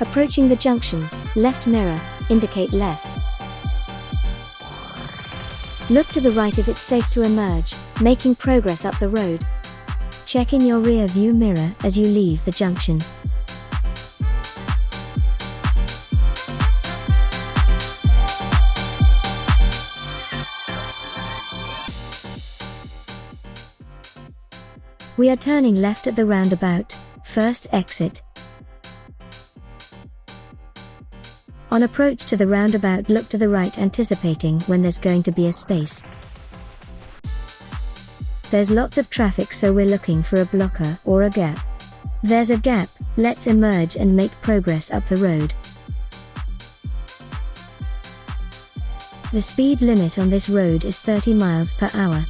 Approaching the junction, left mirror, indicate left. Look to the right if it's safe to emerge, making progress up the road. Check in your rear view mirror as you leave the junction. We are turning left at the roundabout, first exit. On approach to the roundabout, look to the right, anticipating when there's going to be a space. There's lots of traffic, so we're looking for a blocker or a gap. There's a gap, let's emerge and make progress up the road. The speed limit on this road is 30 miles per hour.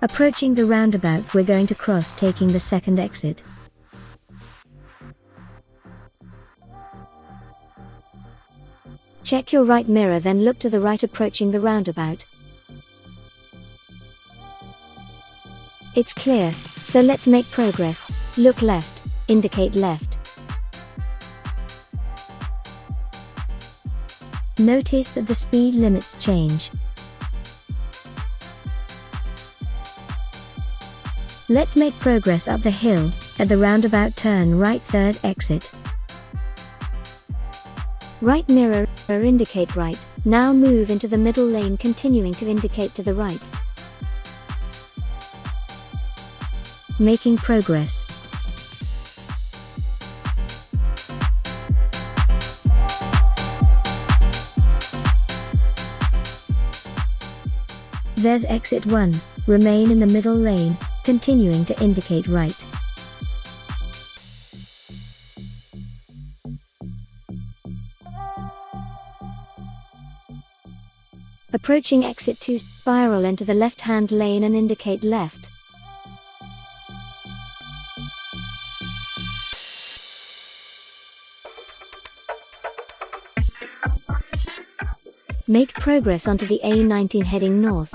Approaching the roundabout, we're going to cross, taking the second exit. Check your right mirror, then look to the right approaching the roundabout. It's clear, so let's make progress. Look left, indicate left. Notice that the speed limits change. Let's make progress up the hill. At the roundabout, turn right, third exit. Right mirror, indicate right. Now move into the middle lane, continuing to indicate to the right. Making progress. There's exit 1. Remain in the middle lane, continuing to indicate right. Approaching exit 2, spiral into the left-hand lane and indicate left. Make progress onto the A19 heading north.